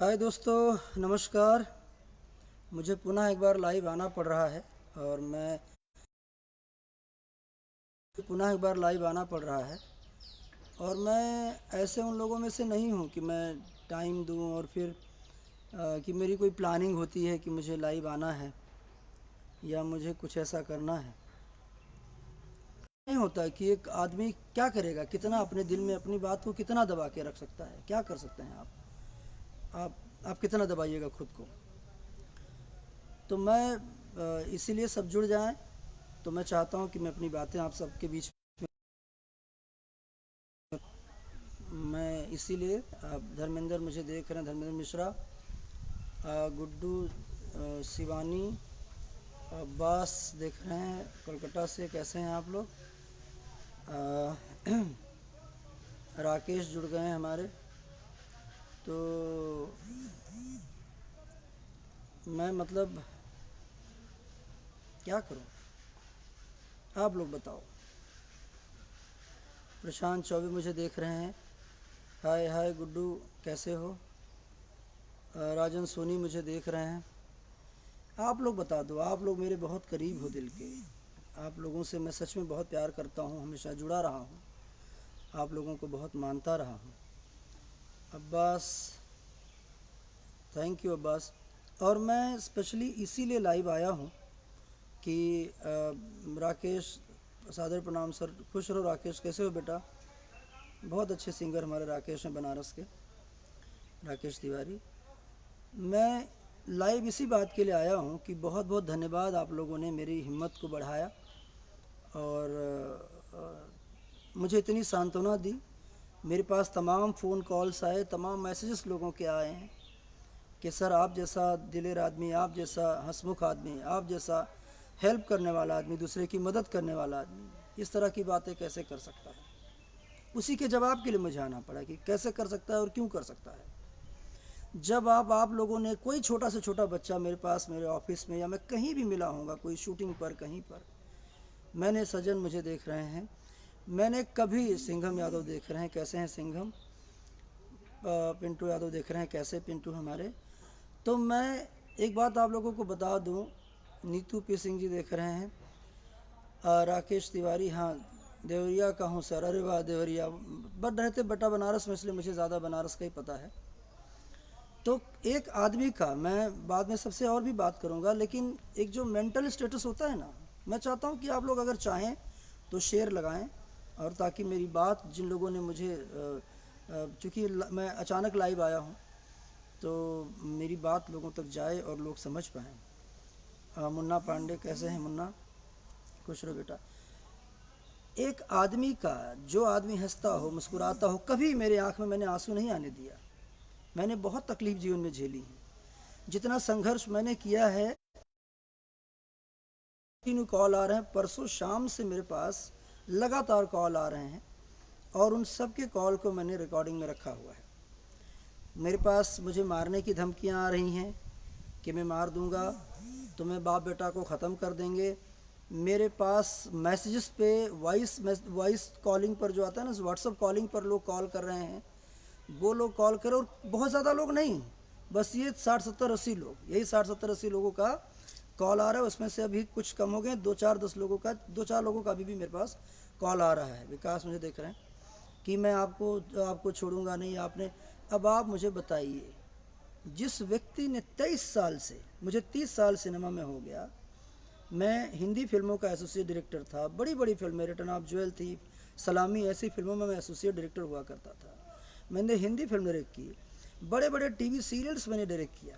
हाय दोस्तों, नमस्कार। मुझे पुनः एक बार लाइव आना पड़ रहा है और मैं पुनः एक बार लाइव आना पड़ रहा है और मैं ऐसे उन लोगों में से नहीं हूँ कि मैं टाइम दूँ और फिर कि मेरी कोई प्लानिंग होती है कि मुझे लाइव आना है या मुझे कुछ ऐसा करना है। नहीं होता है कि एक आदमी क्या करेगा, कितना अपने दिल में अपनी बात को कितना दबा के रख सकता है, क्या कर सकते हैं आप कितना दबाइएगा खुद को। तो मैं इसीलिए सब जुड़ जाएं। तो मैं चाहता हूं कि मैं अपनी बातें आप सबके बीच मैं इसीलिए आप धर्मेंद्र मुझे देख रहे हैं, धर्मेंद्र मिश्रा, गुड्डू, शिवानी, अब्बास देख रहे हैं कोलकाता से। कैसे हैं आप लोग? राकेश जुड़ गए हैं हमारे। तो मैं मतलब क्या करूं, आप लोग बताओ। प्रशांत चौबे मुझे देख रहे हैं। हाय हाय गुड्डू, कैसे हो? राजन सोनी मुझे देख रहे हैं। आप लोग बता दो, आप लोग मेरे बहुत करीब हो दिल के। आप लोगों से मैं सच में बहुत प्यार करता हूँ, हमेशा जुड़ा रहा हूँ, आप लोगों को बहुत मानता रहा हूँ। Abbas, thank you Abbas. और मैं स्पेशली इसीलिए लाइव आया हूँ कि राकेश, सादर प्रणाम सर। खुश रहो राकेश, कैसे हो बेटा? बहुत अच्छे सिंगर हमारे राकेश हैं, बनारस के राकेश तिवारी। मैं लाइव इसी बात के लिए आया हूँ कि बहुत बहुत धन्यवाद, आप लोगों ने मेरी हिम्मत को बढ़ाया और मुझे इतनी सांत्वना दी। मेरे पास तमाम फ़ोन कॉल्स आए, तमाम मैसेजेस लोगों के आए हैं कि सर आप जैसा दिलेर आदमी, आप जैसा हंसमुख आदमी, आप जैसा हेल्प करने वाला आदमी, दूसरे की मदद करने वाला आदमी इस तरह की बातें कैसे कर सकता है। उसी के जवाब के लिए मुझे आना पड़ा कि कैसे कर सकता है और क्यों कर सकता है। जब आप लोगों ने, कोई छोटा से छोटा बच्चा मेरे पास, मेरे ऑफिस में या मैं कहीं भी मिला होगा, कोई शूटिंग पर कहीं पर, मैंने सज्जन मुझे देख रहे हैं, मैंने कभी, सिंघम यादव देख रहे हैं, कैसे हैं सिंघम? पिंटू यादव देख रहे हैं, कैसे पिंटू हमारे? तो मैं एक बात आप लोगों को बता दूं, नीतू पी सिंह जी देख रहे हैं, राकेश तिवारी, हाँ देवरिया का हूँ सर। अरे वाह देवरिया, बट रहते बेटा बनारस में, इसलिए मुझे ज़्यादा बनारस का ही पता है। तो एक आदमी का, मैं बाद में सबसे और भी बात करूंगा, लेकिन एक जो मेंटल स्टेटस होता है ना, मैं चाहता हूं कि आप लोग अगर चाहें तो शेयर लगाएं, और ताकि मेरी बात, जिन लोगों ने मुझे, चूँकि मैं अचानक लाइव आया हूं, तो मेरी बात लोगों तक जाए और लोग समझ पाएँ। मुन्ना पांडे, कैसे हैं मुन्ना? खुश रहो बेटा। एक आदमी का, जो आदमी हंसता हो, मुस्कुराता हो, कभी मेरे आंख में मैंने आंसू नहीं आने दिया। मैंने बहुत तकलीफ जीवन में झेली है, जितना संघर्ष मैंने किया है। कंटिन्यू कॉल आ रहे हैं, परसों शाम से मेरे पास लगातार कॉल आ रहे हैं और उन सब के कॉल को मैंने रिकॉर्डिंग में रखा हुआ है। मेरे पास मुझे मारने की धमकियां आ रही हैं कि मैं मार दूंगा, तुम्हें बाप बेटा को ख़त्म कर देंगे। मेरे पास मैसेजेस पे, वॉइस कॉलिंग पर जो आता है ना, व्हाट्सअप कॉलिंग पर लोग कॉल कर रहे हैं। वो लोग कॉल करो, और बहुत ज़्यादा लोग नहीं, बस ये 60 70 80 लोग, यही 60 70 80 लोगों का कॉल आ रहा है। उसमें से अभी कुछ कम हो गए, 2 4 10 लोगों का, 2 4 लोगों का अभी भी मेरे पास कॉल आ रहा है। विकास मुझे देख रहे हैं कि मैं आपको आपको छोड़ूंगा नहीं, आपने। अब आप मुझे बताइए, जिस व्यक्ति ने 23 साल से, मुझे 30 साल सिनेमा में हो गया, मैं हिंदी फिल्मों का एसोसिएट डायरेक्टर था, बड़ी बड़ी फिल्में, रिटर्न ऑफ ज्वेल थी, सलामी, ऐसी फिल्मों में मैं एसोसिएट डायरेक्टर हुआ करता था। मैंने हिंदी फिल्म डायरेक्ट की, बड़े बड़े टीवी सीरियल्स मैंने डायरेक्ट किया।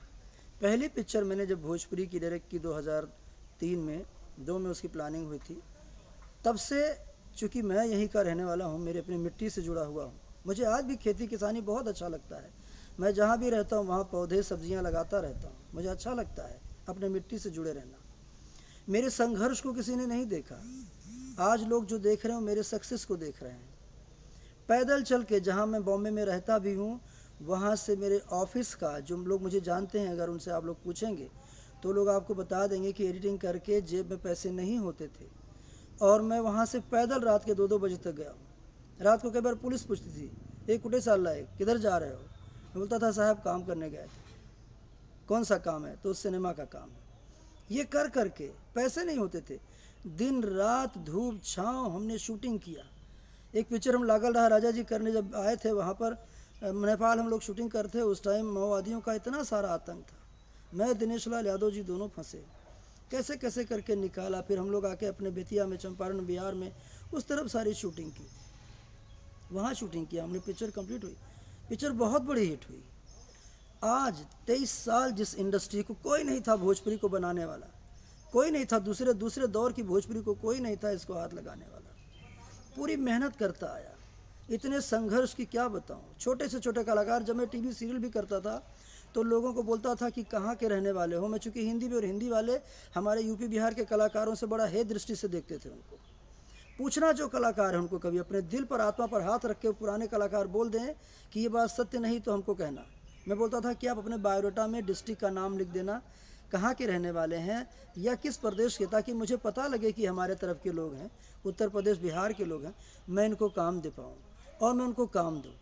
पहली पिक्चर मैंने जब भोजपुरी की डायरेक्ट की 2003 में, 2 में उसकी प्लानिंग हुई थी, तब से, चूँकि मैं यहीं का रहने वाला हूँ, मेरे अपनी मिट्टी से जुड़ा हुआ हूँ, मुझे आज भी खेती किसानी बहुत अच्छा लगता है। मैं जहाँ भी रहता हूँ वहाँ पौधे सब्जियाँ लगाता रहता हूँ, मुझे अच्छा लगता है अपने मिट्टी से जुड़े रहना। मेरे संघर्ष को किसी ने नहीं देखा, आज लोग जो देख रहे हो मेरे सक्सेस को देख रहे हैं। पैदल चल के, जहाँ मैं बॉम्बे में रहता भी हूँ, वहाँ से मेरे ऑफिस का, जो लोग मुझे जानते हैं, अगर उनसे आप लोग पूछेंगे तो लोग आपको बता देंगे कि एडिटिंग करके जेब में पैसे नहीं होते थे, और मैं वहाँ से पैदल रात के 2 2 बजे तक गया हूँ। रात को कई बार पुलिस पूछती थी, एक कुटे साल लाए, किधर जा रहे हो? बोलता था साहब काम करने गए थे। कौन सा काम है? तो सिनेमा का काम है। ये कर करके पैसे नहीं होते थे, दिन रात धूप छांव हमने शूटिंग किया। एक पिक्चर हम लागल रहा राजा जी करने जब आए थे वहाँ पर नेपाल हम लोग शूटिंग करते, उस टाइम माओवादियों का इतना सारा आतंक था। मैं दिनेश लाल यादव जी दोनों फंसे, कैसे कैसे करके निकाला। फिर हम लोग आके अपने बेतिया में, चंपारण बिहार में उस तरफ सारी शूटिंग की, वहाँ शूटिंग किया हमने। पिक्चर कंप्लीट हुई, पिक्चर बहुत बड़ी हिट हुई। आज 23 साल जिस इंडस्ट्री को कोई नहीं था भोजपुरी को बनाने वाला, कोई नहीं था, दूसरे दूसरे दौर की भोजपुरी को कोई नहीं था इसको हाथ लगाने वाला। पूरी मेहनत करता आया, इतने संघर्ष की क्या बताऊं। छोटे से छोटे कलाकार, जब मैं टीवी सीरियल भी करता था तो लोगों को बोलता था कि कहाँ के रहने वाले हो। मैं चूंकि हिंदी में, और हिंदी वाले हमारे यूपी बिहार के कलाकारों से बड़ा हे दृष्टि से देखते थे उनको। पूछना जो कलाकार है उनको, कभी अपने दिल पर, आत्मा पर हाथ रख के पुराने कलाकार बोल दें कि ये बात सत्य नहीं तो हमको कहना। मैं बोलता था कि आप अपने बायोडाटा में डिस्ट्रिक्ट का नाम लिख देना, कहाँ के रहने वाले हैं या किस प्रदेश के, ताकि मुझे पता लगे कि हमारे तरफ के लोग हैं, उत्तर प्रदेश बिहार के लोग हैं, मैं इनको काम दे पाऊँ और मैं उनको काम दूँ।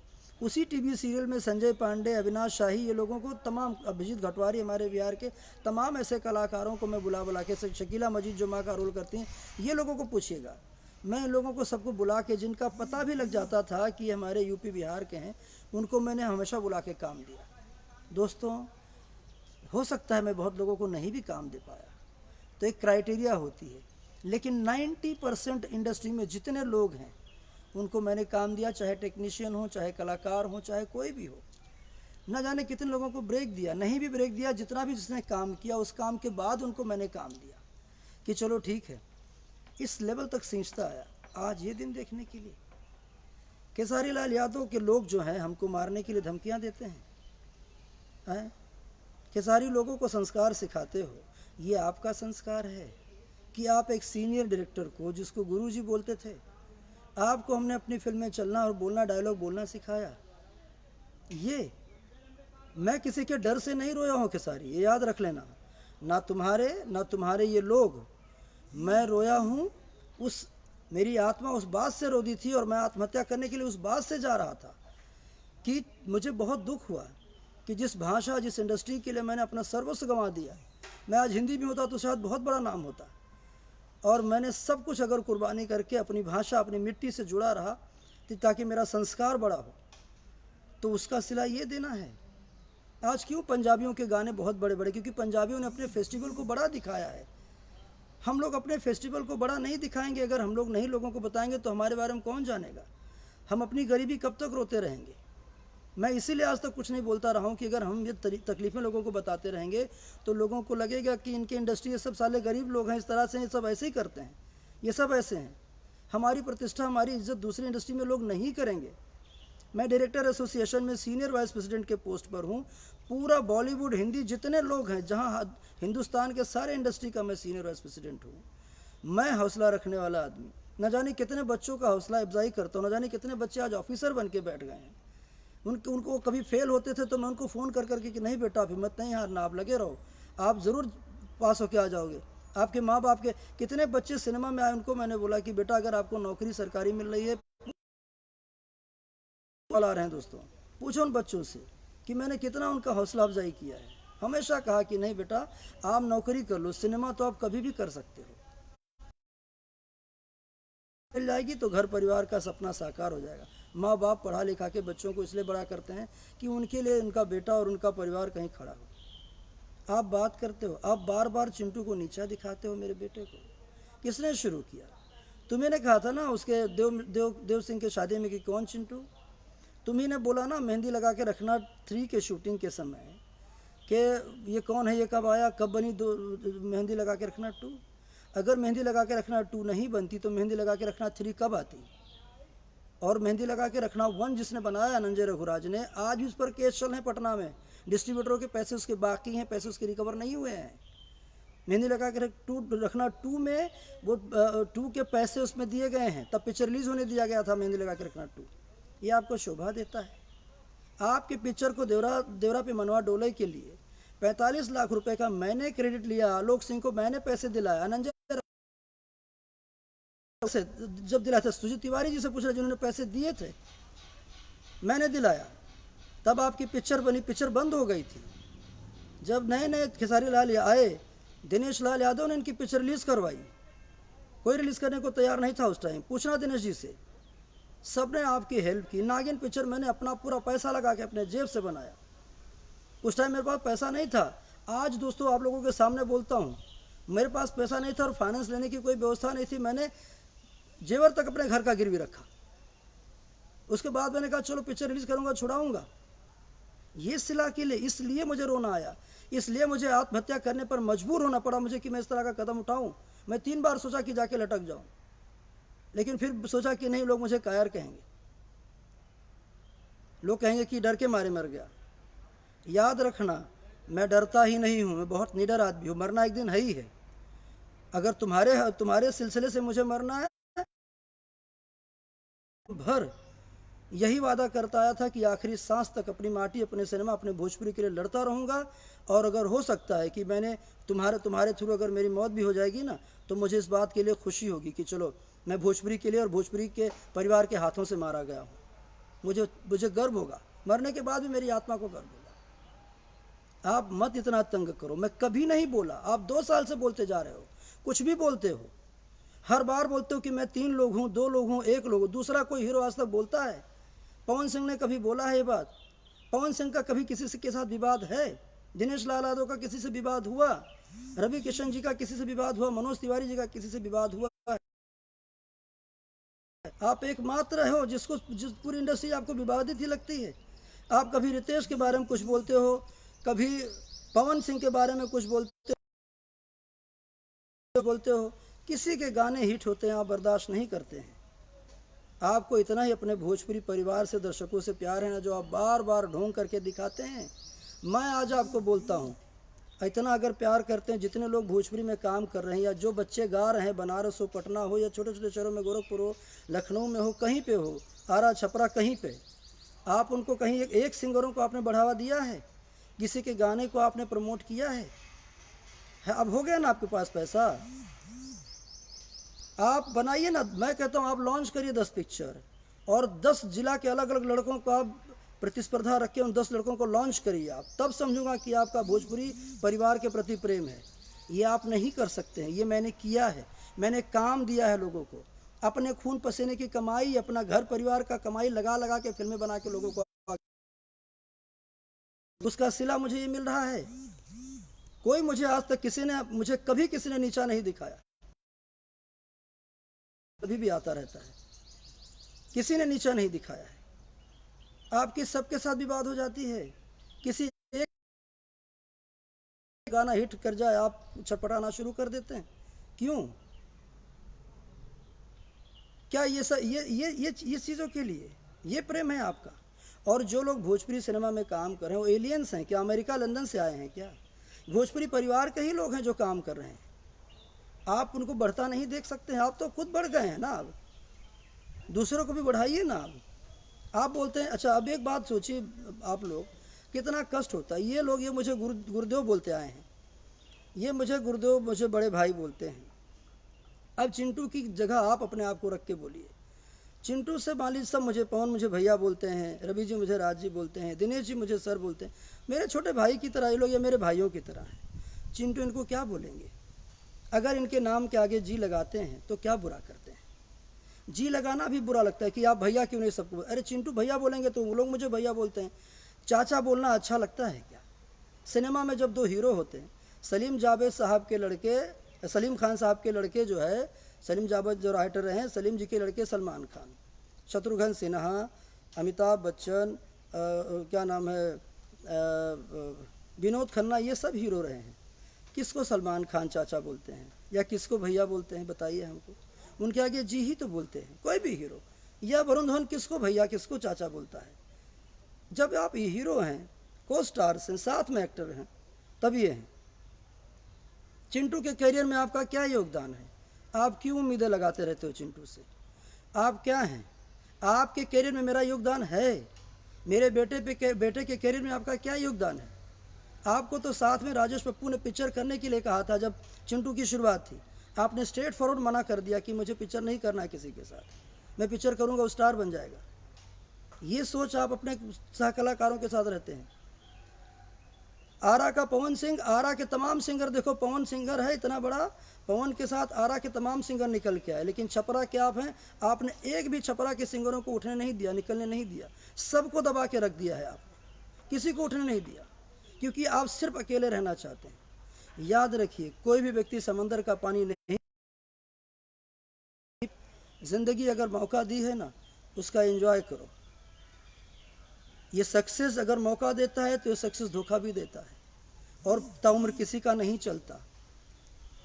उसी टीवी सीरियल में संजय पांडे, अविनाश शाही, ये लोगों को तमाम, अभिजीत घटवारी हमारे बिहार के तमाम ऐसे कलाकारों को मैं बुला बुला के, शकीला मजीद जो माँ का रोल करती हैं, ये लोगों को पूछिएगा। मैं इन लोगों को सबको बुला के, जिनका पता भी लग जाता था कि हमारे यूपी बिहार के हैं, उनको मैंने हमेशा बुला के काम दिया। दोस्तों, हो सकता है मैं बहुत लोगों को नहीं भी काम दे पाया, तो एक क्राइटेरिया होती है, लेकिन 90% इंडस्ट्री में जितने लोग हैं उनको मैंने काम दिया, चाहे टेक्नीशियन हो, चाहे कलाकार हो, चाहे कोई भी हो। न जाने कितने लोगों को ब्रेक दिया, नहीं भी ब्रेक दिया, जितना भी जिसने काम किया उस काम के बाद उनको मैंने काम दिया कि चलो ठीक है। इस लेवल तक सींचता आया, आज ये दिन देखने के लिए। केसारी लाल यादव के लोग जो हैं हमको मारने के लिए धमकियां देते हैं। केसारी लोगों को संस्कार सिखाते हो, ये आपका संस्कार है कि आप एक सीनियर डायरेक्टर को, जिसको गुरुजी बोलते थे, आपको हमने अपनी फिल्म में चलना और बोलना, डायलॉग बोलना सिखाया। ये मैं किसी के डर से नहीं रोया हूं केसारी, ये याद रख लेना। ना तुम्हारे ये लोग, मैं रोया हूं उस, मेरी आत्मा उस बात से रोती थी और मैं आत्महत्या करने के लिए उस बात से जा रहा था कि मुझे बहुत दुख हुआ कि जिस भाषा, जिस इंडस्ट्री के लिए मैंने अपना सर्वस्व गंवा दिया। मैं आज हिंदी में होता तो शायद बहुत बड़ा नाम होता, और मैंने सब कुछ अगर कुर्बानी करके अपनी भाषा, अपनी मिट्टी से जुड़ा रहा ताकि मेरा संस्कार बड़ा हो, तो उसका सिला ये देना है। आज क्यों पंजाबियों के गाने बहुत बड़े बड़े? क्योंकि पंजाबियों ने अपने फेस्टिवल को बड़ा दिखाया है। हम लोग अपने फेस्टिवल को बड़ा नहीं दिखाएंगे, अगर हम लोग नहीं लोगों को बताएंगे तो हमारे बारे में कौन जानेगा? हम अपनी गरीबी कब तक रोते रहेंगे? मैं इसीलिए आज तक कुछ नहीं बोलता रहा हूँ कि अगर हम ये तकलीफ़ें लोगों को बताते रहेंगे तो लोगों को लगेगा कि इनके इंडस्ट्री, ये सब साले गरीब लोग हैं, इस तरह से ये सब ऐसे ही करते हैं, ये सब ऐसे हैं। हमारी प्रतिष्ठा, हमारी इज्जत दूसरी इंडस्ट्री में लोग नहीं करेंगे। मैं डायरेक्टर एसोसिएशन में सीनियर वाइस प्रेसिडेंट के पोस्ट पर हूँ। पूरा बॉलीवुड, हिंदी जितने लोग हैं, जहाँ हिंदुस्तान के सारे इंडस्ट्री का मैं सीनियर वाइस प्रेसिडेंट हूँ। मैं हौसला रखने वाला आदमी, न जाने कितने बच्चों का हौसला अफजाई करता हूँ, न जाने कितने बच्चे आज ऑफिसर बन के बैठ गए हैं। उनको कभी फेल होते थे तो मैं उनको फ़ोन कर करके कि नहीं बेटा, आप हिम्मत नहीं हारना, आप लगे रहो, आप ज़रूर पास होके आ जाओगे। आपके माँ बाप के कितने बच्चे सिनेमा में आए, उनको मैंने बोला कि बेटा अगर आपको नौकरी सरकारी मिल रही है, कॉल आ रहे हैं दोस्तों, पूछो उन बच्चों से कि मैंने कितना उनका हौसला अफजाई किया है। हमेशा कहा कि नहीं बेटा, आप नौकरी कर लो, सिनेमा तो आप कभी भी कर सकते हो, मिल जाएगी तो घर परिवार का सपना साकार हो जाएगा। माँ बाप पढ़ा लिखा के बच्चों को इसलिए बड़ा करते हैं कि उनके लिए उनका बेटा और उनका परिवार कहीं खड़ा हो। आप बात करते हो, आप बार बार चिंटू को नीचा दिखाते हो। मेरे बेटे को किसने शुरू किया? तुम्ही ने कहा था ना उसके देव सिंह के शादी में कि कौन चिंटू? तुम्ही ने बोला ना मेहंदी लगा के रखना 3 के शूटिंग के समय कि ये कौन है, ये कब आया, कब बनी मेहंदी लगा के रखना 2? अगर मेहंदी लगा के रखना 2 नहीं बनती तो मेहंदी लगा के रखना 3 कब आती? और मेहंदी लगा के रखना 1 जिसने बनाया नंजे रघुराज ने, आज उस पर केस चल रहे हैं पटना में। डिस्ट्रीब्यूटरों के पैसे उसके बाकी हैं, पैसे उसके रिकवर नहीं हुए हैं। मेहंदी लगा के रखना 2 में वो 2 के पैसे उसमें दिए गए हैं, तब पिक्चर रिलीज होने दिया गया था मेहंदी लगा के रखना 2। ये आपको शोभा देता है? आपके पिक्चर को देवरा पे मनवा डोले के लिए 45 लाख रुपए का मैंने क्रेडिट लिया, आलोक सिंह को मैंने पैसे दिलाया, नंजे से जब दिलाया था, सुजीत तिवारी जी से पूछ रहे जिन्होंने पैसे दिए थे, मैंने दिलाया। तब आपकी पिक्चर बनी, पिक्चर बंद हो गई थी। जब नए नए खेसारी लाल आए, दिनेश लाल यादव ने इनकी पिक्चर रिलीज करवाई। कोई रिलीज करने को तैयार नहीं था उस टाइम, पूछना दिनेश जी से। सबने आपकी हेल्प की। नागिन पिक्चर मैंने अपना पूरा पैसा लगा के अपने जेब से बनाया। उस टाइम मेरे पास पैसा नहीं था। आज दोस्तों आप लोगों के सामने बोलता हूँ, मेरे पास पैसा नहीं था और फाइनेंस लेने की कोई व्यवस्था नहीं थी। मैंने जेवर तक अपने घर का गिरवी रखा। उसके बाद मैंने कहा चलो पिक्चर रिलीज करूंगा, छुड़ाऊंगा। ये सिला के लिए, इसलिए मुझे रोना आया, इसलिए मुझे आत्महत्या करने पर मजबूर होना पड़ा मुझे कि मैं इस तरह का कदम उठाऊं। मैं 3 बार सोचा कि जाके लटक जाऊं, लेकिन फिर सोचा कि नहीं, लोग मुझे कायर कहेंगे, लोग कहेंगे कि डर के मारे मर गया। याद रखना, मैं डरता ही नहीं हूं, मैं बहुत निडर आदमी हूं। मरना एक दिन है ही है। अगर तुम्हारे सिलसिले से मुझे मरना है, भर यही वादा करता आया था कि आखिरी सांस तक अपनी माटी, अपने सिनेमा, अपने भोजपुरी के लिए लड़ता रहूंगा। और अगर हो सकता है कि मैंने तुम्हारे थ्रू अगर मेरी मौत भी हो जाएगी ना, तो मुझे इस बात के लिए खुशी होगी कि चलो मैं भोजपुरी के लिए और भोजपुरी के परिवार के हाथों से मारा गया हूँ। मुझे गर्व होगा, मरने के बाद भी मेरी आत्मा को गर्व होगा। आप मत इतना तंग करो। मैं कभी नहीं बोला, आप 2 साल से बोलते जा रहे हो, कुछ भी बोलते हो, हर बार बोलते हो कि मैं 3 लोग हूँ, 2 लोग हूँ, 1 लोग हूँ। दूसरा कोई हीरो आज तक बोलता है? पवन सिंह ने कभी बोला है ये बात? पवन सिंह का कभी किसी से के साथ विवाद है? दिनेश लाल यादव का किसी से विवाद हुआ? रवि किशन जी का किसी से विवाद हुआ? मनोज तिवारी जी का किसी से विवाद हुआ? आप एकमात्र हो जिस पूरी इंडस्ट्री आपको विवादित ही लगती है। आप कभी रितेश के बारे में कुछ बोलते हो, कभी पवन सिंह के बारे में कुछ बोलते हो। किसी के गाने हिट होते हैं, आप बर्दाश्त नहीं करते हैं। आपको इतना ही अपने भोजपुरी परिवार से, दर्शकों से प्यार है ना, जो आप बार बार ढोंग करके दिखाते हैं। मैं आज आपको बोलता हूँ, इतना अगर प्यार करते हैं, जितने लोग भोजपुरी में काम कर रहे हैं या जो बच्चे गा रहे हैं, बनारस हो, पटना हो या छोटे छोटे शहरों में, गोरखपुर हो, लखनऊ में हो, कहीं पे हो, आरा छपरा, कहीं पे, आप उनको कहीं एक सिंगरों को आपने बढ़ावा दिया है? किसी के गाने को आपने प्रमोट किया है? अब हो गया ना आपके पास पैसा, आप बनाइए ना। मैं कहता हूँ आप लॉन्च करिए 10 पिक्चर और 10 जिला के अलग अलग लड़कों को आप प्रतिस्पर्धा रख के उन 10 लड़कों को लॉन्च करिए। आप तब समझूंगा कि आपका भोजपुरी परिवार के प्रति प्रेम है। ये आप नहीं कर सकते हैं। ये मैंने किया है, मैंने काम दिया है लोगों को, अपने खून पसीने की कमाई, अपना घर परिवार का कमाई लगा लगा के फिल्में बना के लोगों को, उसका सिला मुझे ये मिल रहा है। कोई मुझे आज तक मुझे कभी किसी ने नीचा नहीं दिखाया, कभी भी आता रहता है, किसी ने नीचा नहीं दिखाया है। आपकी सबके साथ विवाद हो जाती है, किसी एक गाना हिट कर जाए आप छटपटाना शुरू कर देते हैं। क्यों? क्या ये चीजों के लिए ये प्रेम है आपका? और जो लोग भोजपुरी सिनेमा में काम कर रहे हैं वो एलियंस हैं क्या? अमेरिका लंदन से आए हैं क्या? भोजपुरी परिवार के ही लोग हैं जो काम कर रहे हैं। आप उनको बढ़ता नहीं देख सकते हैं? आप तो खुद बढ़ गए हैं ना, अब दूसरों को भी बढ़ाइए ना। आप बोलते हैं, अच्छा अब एक बात सोचिए, आप लोग कितना कष्ट होता है। ये लोग, ये मुझे गुरुदेव बोलते आए हैं, ये मुझे गुरुदेव, मुझे बड़े भाई बोलते हैं। अब चिंटू की जगह आप अपने आप को रख के बोलिए। चिंटू से मालिक सब मुझे, पवन मुझे भैया बोलते हैं, रवि जी मुझे राज जी बोलते हैं, दिनेश जी मुझे सर बोलते हैं। मेरे छोटे भाई की तरह ये लोग, ये मेरे भाइयों की तरह हैं। चिंटू इनको क्या बोलेंगे? अगर इनके नाम के आगे जी लगाते हैं तो क्या बुरा करते हैं? जी लगाना भी बुरा लगता है कि आप भैया क्यों नहीं सबको, अरे चिंटू भैया बोलेंगे तो वो लोग मुझे भैया बोलते हैं। चाचा बोलना अच्छा लगता है क्या? सिनेमा में जब 2 हीरो होते हैं, सलीम जावेद साहब के लड़के, सलीम खान साहब के लड़के जो है, सलीम जावेद जो राइटर रहे हैं, सलीम जी के लड़के सलमान खान, शत्रुघ्न सिन्हा, अमिताभ बच्चन, क्या नाम है, विनोद खन्ना, ये सब हीरो रहे हैं। किसको सलमान खान चाचा बोलते हैं या किसको भैया बोलते हैं? बताइए हमको। उनके आगे जी ही तो बोलते हैं कोई भी हीरो। या वरुण धवन किसको भैया किसको चाचा बोलता है? जब आप ये हीरो हैं, को स्टार्स हैं, साथ में एक्टर हैं, तब ये हैं। चिंटू के करियर में आपका क्या योगदान है? आप क्यों उम्मीदें लगाते रहते हो चिंटू से? आप क्या हैं? आपके करियर में मेरा योगदान है। मेरे बेटे के करियर में आपका क्या योगदान है? आपको तो साथ में राजेश पप्पू ने पिक्चर करने के लिए कहा था जब चिंटू की शुरुआत थी। आपने स्ट्रेट फॉरवर्ड मना कर दिया कि मुझे पिक्चर नहीं करना है किसी के साथ, मैं पिक्चर करूंगा वो स्टार बन जाएगा। ये सोच आप अपने सह कलाकारों के साथ रहते हैं। आरा का पवन सिंह, आरा के तमाम सिंगर देखो, पवन सिंगर है इतना बड़ा, पवन के साथ आरा के तमाम सिंगर निकल के आए, लेकिन छपरा के आप हैं, आपने एक भी छपरा के सिंगरों को उठने नहीं दिया, निकलने नहीं दिया, सबको दबा के रख दिया है आपने, किसी को उठने नहीं दिया, क्योंकि आप सिर्फ अकेले रहना चाहते हैं। याद रखिए, कोई भी व्यक्ति समंदर का पानी नहीं, जिंदगी अगर मौका दी है ना, उसका एंजॉय करो। ये सक्सेस अगर मौका देता है तो ये सक्सेस धोखा भी देता है, और ताउम्र किसी का नहीं चलता।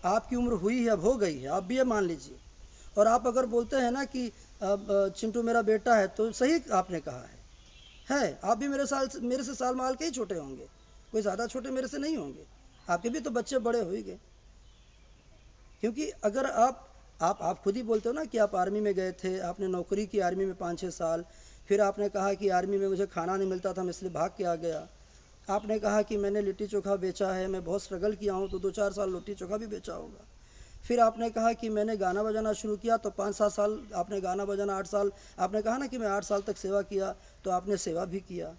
आपकी उम्र हुई है, अब हो गई है, आप भी ये मान लीजिए। और आप अगर बोलते हैं ना कि चिंटू मेरा बेटा है, तो सही आपने कहा है, आप भी मेरे से साल माल के ही छोटे होंगे, कोई ज़्यादा छोटे मेरे से नहीं होंगे, आपके भी तो बच्चे बड़े हो ही गए। क्योंकि अगर आप खुद ही बोलते हो ना कि आप आर्मी में गए थे, आपने नौकरी की आर्मी में 5-6 साल, फिर आपने कहा कि आर्मी में मुझे खाना नहीं मिलता था, मैं इसलिए भाग के आ गया। आपने कहा कि मैंने लिट्टी चोखा बेचा है, मैं बहुत स्ट्रगल किया हूँ, तो 2-4 साल लिट्टी चोखा भी बेचा होगा। फिर आपने कहा कि मैंने गाना बजाना शुरू किया, तो 5-7 साल आपने गाना बजाना, 8 साल आपने कहा ना कि मैं 8 साल तक सेवा किया, तो आपने सेवा भी किया।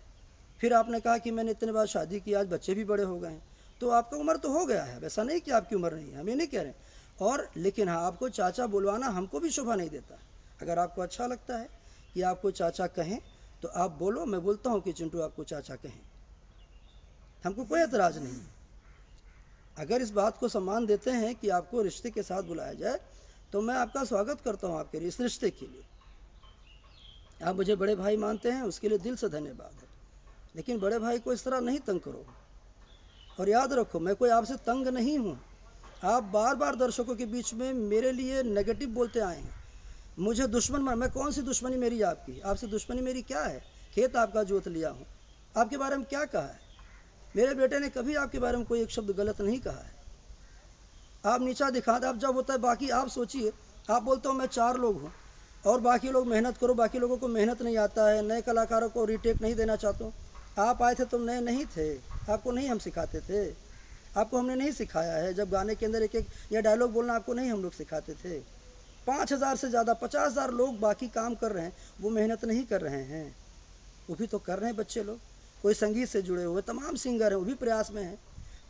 फिर आपने कहा कि मैंने इतने बाद शादी की, आज बच्चे भी बड़े हो गए हैं, तो आपका उम्र तो हो गया है, वैसा नहीं कि आपकी उम्र नहीं है, हम ये नहीं कह रहे। और लेकिन हाँ, आपको चाचा बुलवाना हमको भी शोभा नहीं देता। अगर आपको अच्छा लगता है कि आपको चाचा कहें तो आप बोलो, मैं बोलता हूँ कि चिंटू आपको चाचा कहें, हमको कोई एतराज़ नहीं। अगर इस बात को सम्मान देते हैं कि आपको रिश्ते के साथ बुलाया जाए, तो मैं आपका स्वागत करता हूँ आपके इस रिश्ते के लिए। आप मुझे बड़े भाई मानते हैं, उसके लिए दिल से धन्यवाद है, लेकिन बड़े भाई को इस तरह नहीं तंग करो। और याद रखो, मैं कोई आपसे तंग नहीं हूँ। आप बार बार दर्शकों के बीच में मेरे लिए नेगेटिव बोलते आए हैं, मुझे दुश्मन मान। मैं कौन सी दुश्मनी मेरी आपकी? आपसे दुश्मनी मेरी क्या है? खेत आपका जोत लिया हूँ, आपके बारे में क्या कहा है? मेरे बेटे ने कभी आपके बारे में कोई एक शब्द गलत नहीं कहा है। आप नीचा दिखाते, आप जब होता है बाकी, आप सोचिए, आप बोलते हो मैं 4 लोग हूँ और बाकी लोग मेहनत करो, बाकी लोगों को मेहनत नहीं आता है, नए कलाकारों को रीटेक नहीं देना चाहता हूँ। आप आए थे, तुम नए नहीं थे, आपको नहीं हम सिखाते थे, आपको हमने नहीं सिखाया है। जब गाने के अंदर एक एक या डायलॉग बोलना आपको नहीं हम लोग सिखाते थे। 5,000 से ज़्यादा 50,000 लोग बाकी काम कर रहे हैं, वो मेहनत नहीं कर रहे हैं, वो भी तो कर रहे हैं बच्चे लोग। कोई संगीत से जुड़े हुए तमाम सिंगर हैं, वो भी प्रयास में हैं,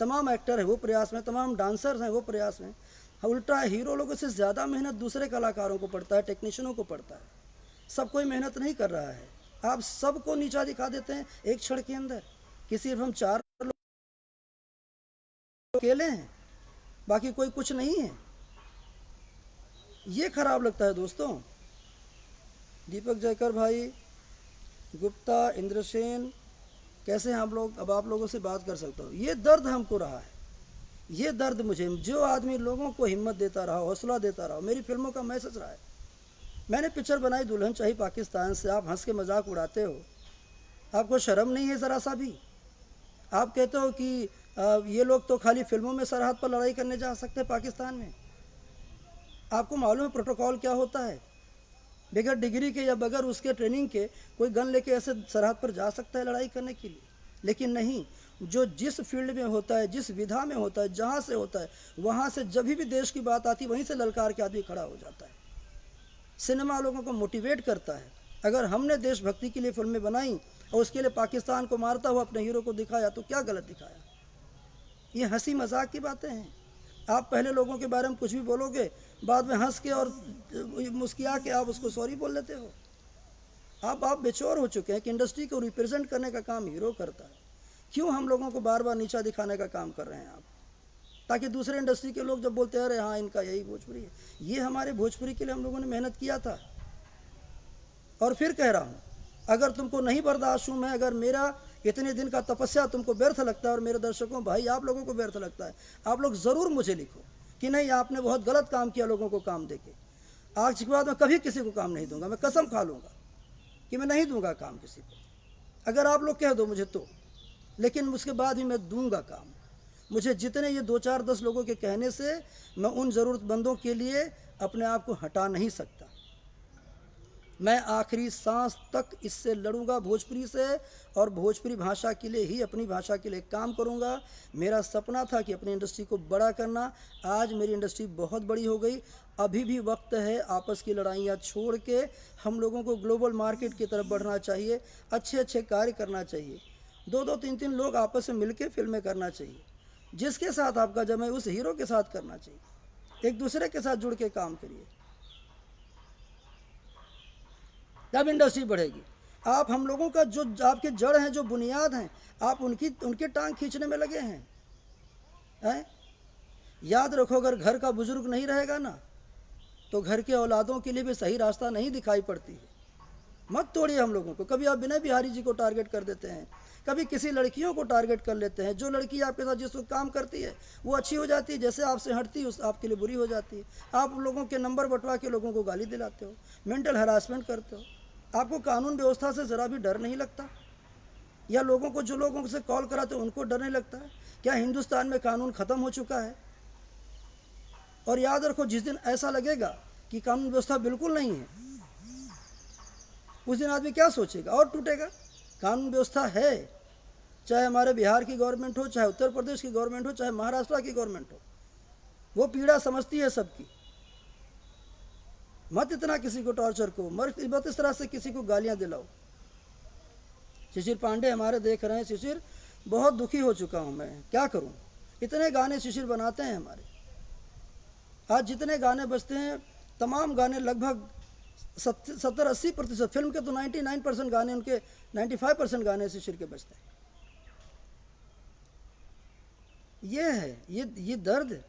तमाम एक्टर हैं वो प्रयास में, तमाम डांसर्स हैं वो प्रयास में। उल्टा हीरो लोगों से ज़्यादा मेहनत दूसरे कलाकारों को पड़ता है, टेक्नीशियनों को पड़ता है। सब कोई मेहनत नहीं कर रहा है, आप सबको नीचा दिखा देते हैं एक क्षण के अंदर कि सिर्फ हम 4 लोग अकेले हैं, बाकी कोई कुछ नहीं है। ये खराब लगता है दोस्तों। दीपक जयकर भाई, गुप्ता, इंद्रसेन, कैसे हम लोग, अब आप लोगों से बात कर सकता हूँ। ये दर्द हमको रहा है, ये दर्द मुझे, जो आदमी लोगों को हिम्मत देता रहा, हौसला देता रहा, मेरी फिल्मों का मैसेज रहा है। मैंने पिक्चर बनाई दुल्हन चाहिए पाकिस्तान से, आप हंस के मजाक उड़ाते हो, आपको शर्म नहीं है ज़रा सा भी? आप कहते हो कि ये लोग तो खाली फिल्मों में सरहद पर लड़ाई करने जा सकते हैं पाकिस्तान में। आपको मालूम है प्रोटोकॉल क्या होता है? बगैर डिग्री के या बगैर उसके ट्रेनिंग के कोई गन लेके ऐसे सरहद पर जा सकता है लड़ाई करने के लिए? लेकिन नहीं, जो जिस फील्ड में होता है, जिस विधा में होता है, जहाँ से होता है, वहाँ से जब भी देश की बात आती है, वहीं से ललकार के आदमी खड़ा हो जाता है। सिनेमा लोगों को मोटिवेट करता है। अगर हमने देशभक्ति के लिए फिल्में बनाई और उसके लिए पाकिस्तान को मारता हुआ अपने हीरो को दिखाया, तो क्या गलत दिखाया? ये हंसी मजाक की बातें हैं। आप पहले लोगों के बारे में कुछ भी बोलोगे, बाद में हंस के और मुस्किया के आप उसको सॉरी बोल लेते हो। आप बेचौर हो चुके हैं कि इंडस्ट्री को रिप्रेजेंट करने का काम हीरो करता है। क्यों हम लोगों को बार बार नीचा दिखाने का काम कर रहे हैं आप? ताकि दूसरे इंडस्ट्री के लोग जब बोलते हैं अरे हाँ इनका यही भोजपुरी है, ये हमारे भोजपुरी के लिए हम लोगों ने मेहनत किया था। और फिर कह रहा हूँ, अगर तुमको नहीं बर्दाश्त हूँ मैं, अगर मेरा इतने दिन का तपस्या तुमको व्यर्थ लगता है, और मेरे दर्शकों भाई आप लोगों को व्यर्थ लगता है, आप लोग ज़रूर मुझे लिखो कि नहीं आपने बहुत गलत काम किया लोगों को काम देके। आज के बाद मैं कभी किसी को काम नहीं दूंगा, मैं कसम खा लूँगा कि मैं नहीं दूंगा काम किसी को। अगर आप लोग कह दो मुझे तो, लेकिन उसके बाद भी मैं दूंगा काम। मुझे जितने ये 2-4-10 लोगों के कहने से मैं उन ज़रूरतमंदों के लिए अपने आप को हटा नहीं सकता। मैं आखिरी सांस तक इससे लड़ूंगा, भोजपुरी से, और भोजपुरी भाषा के लिए ही, अपनी भाषा के लिए काम करूंगा। मेरा सपना था कि अपनी इंडस्ट्री को बड़ा करना। आज मेरी इंडस्ट्री बहुत बड़ी हो गई। अभी भी वक्त है आपस की लड़ाइयाँ छोड़ के हम लोगों को ग्लोबल मार्केट की तरफ बढ़ना चाहिए, अच्छे अच्छे कार्य करना चाहिए। दो दो तीन तीन लोग आपस में मिलकर फिल्में करना चाहिए। जिसके साथ आपका जम है उस हीरो के साथ करना चाहिए। एक दूसरे के साथ जुड़ के काम करिए, तब इंडस्ट्री बढ़ेगी। आप हम लोगों का जो आपके जड़ हैं, जो बुनियाद हैं, आप उनके टांग खींचने में लगे हैं? याद रखो, अगर घर का बुजुर्ग नहीं रहेगा ना, तो घर के औलादों के लिए भी सही रास्ता नहीं दिखाई पड़ती है। मत तोड़िए हम लोगों को। कभी आप विनय बिहारी जी को टारगेट कर देते हैं, कभी किसी लड़कियों को टारगेट कर लेते हैं। जो लड़की आपके साथ जिस वक्त काम करती है वो अच्छी हो जाती है, जैसे आपसे हटती है आपके लिए बुरी हो जाती है। आप लोगों के नंबर बंटवा के लोगों को गाली दिलाते हो, मेंटल हरासमेंट करते हो। आपको कानून व्यवस्था से ज़रा भी डर नहीं लगता? या लोगों को, जो लोगों से कॉल कराते हैं उनको डर नहीं लगता है? क्या हिंदुस्तान में कानून ख़त्म हो चुका है? और याद रखो, जिस दिन ऐसा लगेगा कि कानून व्यवस्था बिल्कुल नहीं है, उस दिन आदमी क्या सोचेगा और टूटेगा। कानून व्यवस्था है, चाहे हमारे बिहार की गवर्नमेंट हो, चाहे उत्तर प्रदेश की गवर्नमेंट हो, चाहे महाराष्ट्र की गवर्नमेंट हो, वो पीड़ा समझती है सबकी। मत इतना किसी को टॉर्चर को, मत इस तरह से किसी को गालियां दिलाओ। शिशिर पांडे हमारे देख रहे हैं। शिशिर, बहुत दुखी हो चुका हूं मैं, क्या करूं। इतने गाने शिशिर बनाते हैं हमारे। आज जितने गाने बजते हैं, तमाम गाने लगभग 70-80% फिल्म के तो 99% गाने उनके, 95% गाने शिशिर के बजते हैं। ये है, ये दर्द,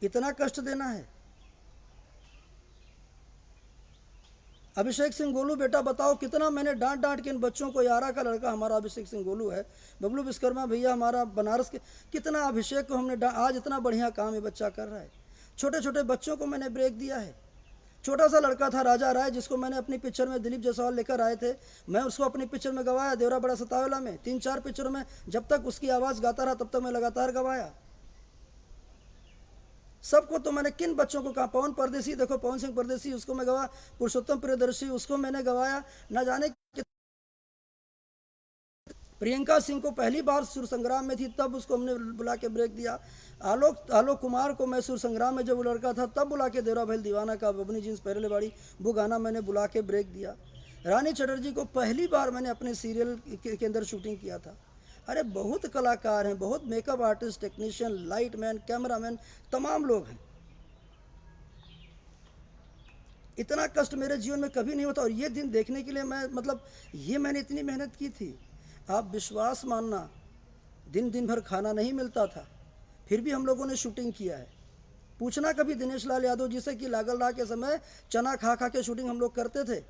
इतना कष्ट देना है। अभिषेक सिंह गोलू, बेटा बताओ कितना मैंने डांट डांट के इन बच्चों को, यारा का लड़का हमारा अभिषेक सिंह गोलू है, बबलू विश्वकर्मा भैया हमारा बनारस के, कितना अभिषेक को हमने आज इतना बढ़िया काम ये बच्चा कर रहा है। छोटे छोटे बच्चों को मैंने ब्रेक दिया है। छोटा सा लड़का था राजा राय, जिसको मैंने अपनी पिक्चर में, दिलीप जायसवाल लेकर आए थे, मैं उसको अपनी पिक्चर में गवाया, देवरा बड़ा सतावेला में। 3-4 पिक्चरों में जब तक उसकी आवाज़ गाता रहा तब तक मैं लगातार गवाया। सबको तो मैंने, किन बच्चों को कहा, पवन परदेसी, देखो पवन सिंह परदेसी, उसको मैं गवा, पुरुषोत्तम प्रियदर्शी, उसको मैंने गवाया। न जाने प्रियंका सिंह को पहली बार सुर संग्राम में थी, तब उसको हमने बुला के ब्रेक दिया। आलोक कुमार को मैं सुर संग्राम में जब वो लड़का था तब बुला के, देवरा भैल दीवाना का, बबनी जींस पहले बाड़ी, वो गाना मैंने बुला के ब्रेक दिया। रानी चटर्जी को पहली बार मैंने अपने सीरियल के अंदर शूटिंग किया था। अरे बहुत कलाकार हैं, बहुत makeup artist, technician, light man, cameraman, तमाम लोग हैं। इतना कष्ट मेरे जीवन में कभी नहीं होता। और ये दिन देखने के लिए मैं, मतलब ये मैंने इतनी मेहनत की थी, आप विश्वास मानना, दिन दिन भर खाना नहीं मिलता था, फिर भी हम लोगों ने शूटिंग किया है। पूछना कभी दिनेश लाल यादव जी से कि लागल राह के समय चना खा खा के शूटिंग हम लोग करते थे।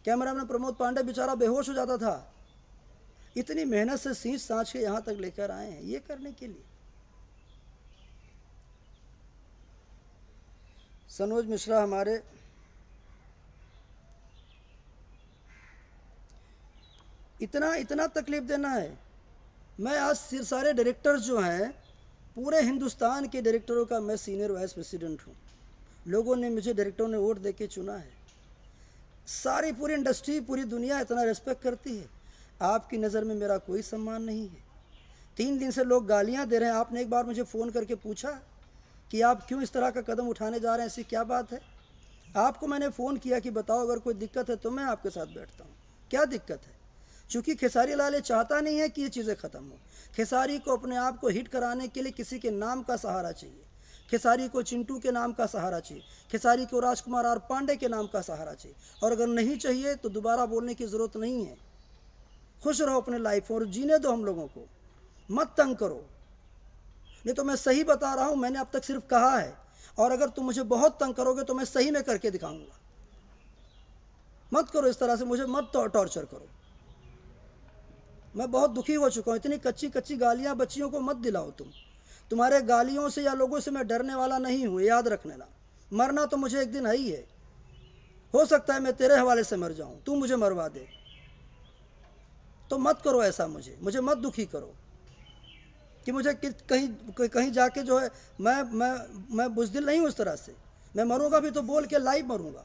कैमरामैन प्रमोद पांडे बेचारा बेहोश हो जाता था। इतनी मेहनत से सींच सांच के यहाँ तक लेकर आए हैं ये करने के लिए। सनोज मिश्रा हमारे, इतना इतना तकलीफ देना है। मैं आज सारे डायरेक्टर्स जो हैं, पूरे हिंदुस्तान के डायरेक्टरों का मैं सीनियर वाइस प्रेसिडेंट हूँ। लोगों ने मुझे, डायरेक्टरों ने वोट देके चुना है। सारी पूरी इंडस्ट्री, पूरी दुनिया इतना रिस्पेक्ट करती है। आपकी नज़र में मेरा कोई सम्मान नहीं है। 3 दिन से लोग गालियां दे रहे हैं। आपने एक बार मुझे फ़ोन करके पूछा कि आप क्यों इस तरह का कदम उठाने जा रहे हैं, ऐसी क्या बात है? आपको मैंने फ़ोन किया कि बताओ, अगर कोई दिक्कत है तो मैं आपके साथ बैठता हूँ। क्या दिक्कत है? चूँकि खेसारी लाल ये चाहता नहीं है कि ये चीज़ें ख़त्म हो। खेसारी को अपने आप को हिट कराने के लिए किसी के नाम का सहारा चाहिए। खेसारी को चिंटू के नाम का सहारा चाहिए। खेसारी को राजकुमार आर पांडे के नाम का सहारा चाहिए। और अगर नहीं चाहिए तो दोबारा बोलने की ज़रूरत नहीं है। खुश रहो अपने लाइफ और जीने दो हम लोगों को, मत तंग करो। नहीं तो मैं सही बता रहा हूँ, मैंने अब तक सिर्फ कहा है, और अगर तुम मुझे बहुत तंग करोगे तो मैं सही में करके दिखाऊंगा। मत करो इस तरह से, मुझे मत टॉर्चर करो। मैं बहुत दुखी हो चुका हूँ। इतनी कच्ची कच्ची गालियाँ बच्चियों को मत दिलाओ। तुम्हारे गालियों से या लोगों से मैं डरने वाला नहीं हूँ, याद रखने ना। मरना तो मुझे एक दिन है ही है। हो सकता है मैं तेरे हवाले से मर जाऊँ, तू मुझे मरवा दे, तो मत करो ऐसा। मुझे मत दुखी करो कि मुझे कहीं जाके जो है, मैं बुज़दिल नहीं हूँ इस तरह से। मैं मरूंगा भी तो बोल के लाइव मरूंगा।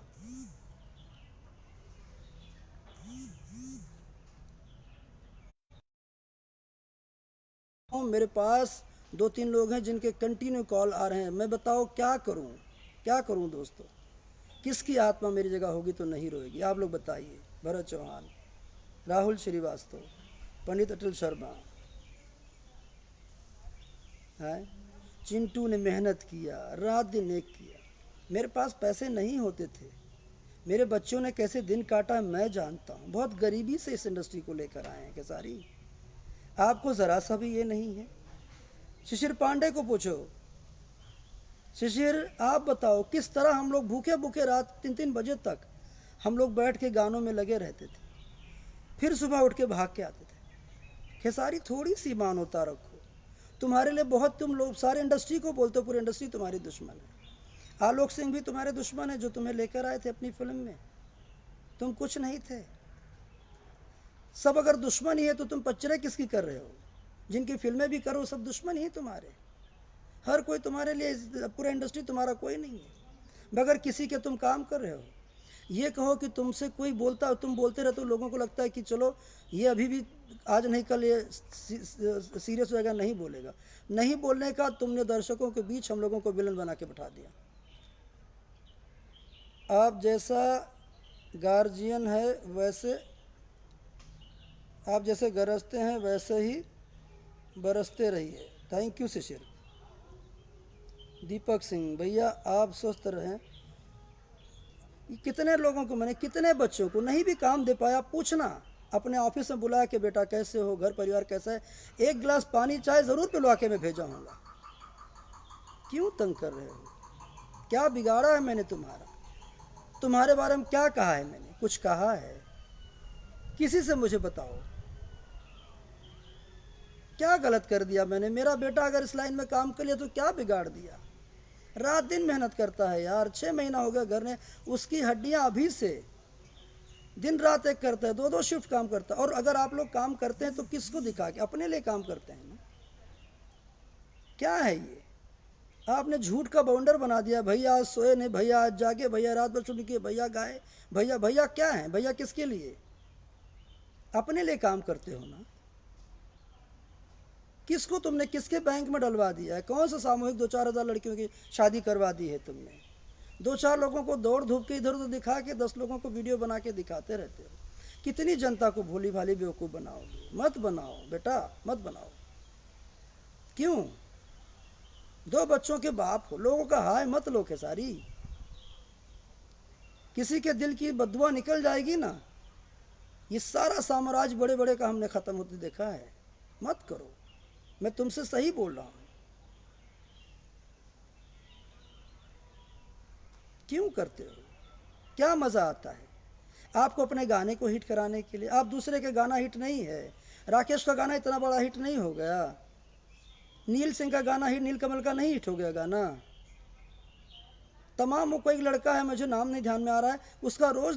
मेरे पास 2-3 लोग हैं जिनके कंटिन्यू कॉल आ रहे हैं, मैं बताओ क्या करूं, क्या करूं दोस्तों, किसकी आत्मा मेरी जगह होगी तो नहीं रोएगी, आप लोग बताइए। भरत चौहान, राहुल श्रीवास्तव, पंडित अटल शर्मा है, चिंटू ने मेहनत किया, रात दिन एक किया। मेरे पास पैसे नहीं होते थे, मेरे बच्चों ने कैसे दिन काटा है मैं जानता हूँ, बहुत गरीबी से इस इंडस्ट्री को लेकर आए हैं खेसारी, आपको जरा सा भी ये नहीं है। शिशिर पांडे को पूछो, शिशिर आप बताओ किस तरह हम लोग भूखे भूखे रात 3-3 बजे तक हम लोग बैठ के गानों में लगे रहते थे, फिर सुबह उठ के भाग के आते थे। खेसारी थोड़ी सी मानवता रखो, तुम्हारे लिए बहुत, तुम लोग सारे इंडस्ट्री को बोलते हो पूरी इंडस्ट्री तुम्हारी दुश्मन है, आलोक सिंह भी तुम्हारे दुश्मन है जो तुम्हें लेकर आए थे अपनी फिल्म में, तुम कुछ नहीं थे। सब अगर दुश्मन ही है तो तुम पचरे किसकी कर रहे हो, जिनकी फिल्में भी करो सब दुश्मन ही तुम्हारे, हर कोई तुम्हारे लिए, पूरा इंडस्ट्री तुम्हारा कोई नहीं है, बगैर किसी के तुम काम कर रहे हो। ये कहो कि तुमसे कोई बोलता, तुम बोलते रहते हो, लोगों को लगता है कि चलो ये अभी भी आज नहीं कल ये सीरियस हो जाएगा, नहीं बोलेगा, नहीं बोलने का तुमने दर्शकों के बीच हम लोगों को विलन बना के बैठा दिया। आप जैसा गार्जियन है वैसे, आप जैसे गरजते हैं वैसे ही बरसते रहिए। थैंक यू शिशिर। दीपक सिंह, भैया आप स्वस्थ रहें। कितने लोगों को मैंने, कितने बच्चों को नहीं भी काम दे पाया, पूछना अपने ऑफिस में बुला के, बेटा कैसे हो, घर परिवार कैसा है, एक गिलास पानी चाय जरूर पिलवा के मैं भेजा हूँगा। क्यों तंग कर रहे हो, क्या बिगाड़ा है मैंने तुम्हारा, तुम्हारे बारे में क्या कहा है मैंने, कुछ कहा है किसी से, मुझे बताओ क्या गलत कर दिया मैंने। मेरा बेटा अगर इस लाइन में काम कर लिया तो क्या बिगाड़ दिया, रात दिन मेहनत करता है यार, 6 महीना हो गया घर में, उसकी हड्डियां अभी से दिन रात एक करता है, 2-2 शिफ्ट काम करता है। और अगर आप लोग काम करते हैं तो किसको दिखा के, अपने लिए काम करते हैं ना, क्या है ये, आपने झूठ का बाउंडर बना दिया, भैया आज सोए नहीं, भैया आज जागे, भैया रात भर छुट्टी किए, भैया गाए, भैया भैया क्या है, भैया किसके लिए, अपने लिए काम करते हो ना। किसको तुमने, किसके बैंक में डलवा दिया है, कौन सा सामूहिक 2-4 हजार लड़कियों की शादी करवा दी है तुमने, 2-4 लोगों को दौड़ धूप के इधर उधर दिखा के 10 लोगों को वीडियो बना के दिखाते रहते हो, कितनी जनता को भोली भाली बेवकूफ बनाओगे, मत बनाओ बेटा मत बनाओ। क्यों, 2 बच्चों के बाप हो, लोगों का हाय मत लो खेसारी, किसी के दिल की बदुआ निकल जाएगी ना, ये सारा साम्राज्य बड़े बड़े का हमने खत्म होते देखा है, मत करो, मैं तुमसे सही बोल रहा हूं। क्यों करते हो, क्या मजा आता है आपको अपने गाने को हिट कराने के लिए, आप दूसरे के गाना हिट नहीं है, राकेश का गाना इतना बड़ा हिट नहीं हो गया, नील सिंह का गाना हिट, नीलकमल का नहीं हिट हो गया गाना, तमाम, वो कोई लड़का है मुझे नाम नहीं ध्यान में आ रहा है, उसका रोज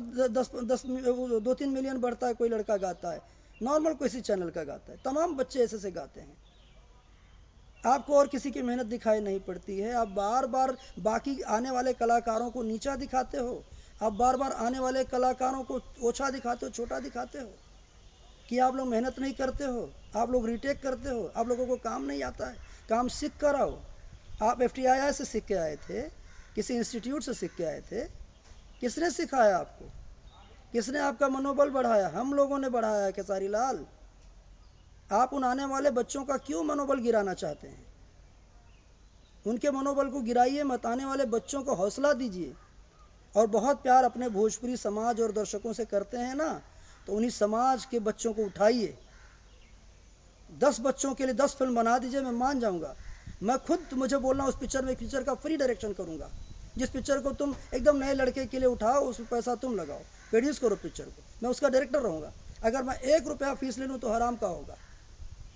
2-3 मिलियन बढ़ता है, कोई लड़का गाता है, नॉर्मल किसी चैनल का गाता है, तमाम बच्चे ऐसे से गाते हैं, आपको और किसी की मेहनत दिखाई नहीं पड़ती है, आप बार बार बाकी आने वाले कलाकारों को नीचा दिखाते हो, आप बार बार आने वाले कलाकारों को ओछा दिखाते हो, छोटा दिखाते हो, कि आप लोग मेहनत नहीं करते हो, आप लोग रीटेक करते हो, आप लोगों को काम नहीं आता है, काम सीख कर आओ। आप FTII से सीख के आए थे, किसी इंस्टीट्यूट से सीख के आए थे, किसने सिखाया आपको, किसने आपका मनोबल बढ़ाया, हम लोगों ने बढ़ाया है खेसारी लाल। आप उन आने वाले बच्चों का क्यों मनोबल गिराना चाहते हैं, उनके मनोबल को गिराइए मत, आने वाले बच्चों को हौसला दीजिए, और बहुत प्यार अपने भोजपुरी समाज और दर्शकों से करते हैं ना, तो उन्हीं समाज के बच्चों को उठाइए, 10 बच्चों के लिए 10 फिल्म बना दीजिए, मैं मान जाऊंगा, मैं खुद मुझे बोलना उस पिक्चर में, एक पिक्चर का फ्री डायरेक्शन करूंगा, जिस पिक्चर को तुम एकदम नए लड़के के लिए उठाओ, उस पैसा तुम लगाओ, प्रोड्यूस करो पिक्चर को, मैं उसका डायरेक्टर रहूंगा, अगर मैं 1 रुपया फीस ले लूँ तो हराम का होगा,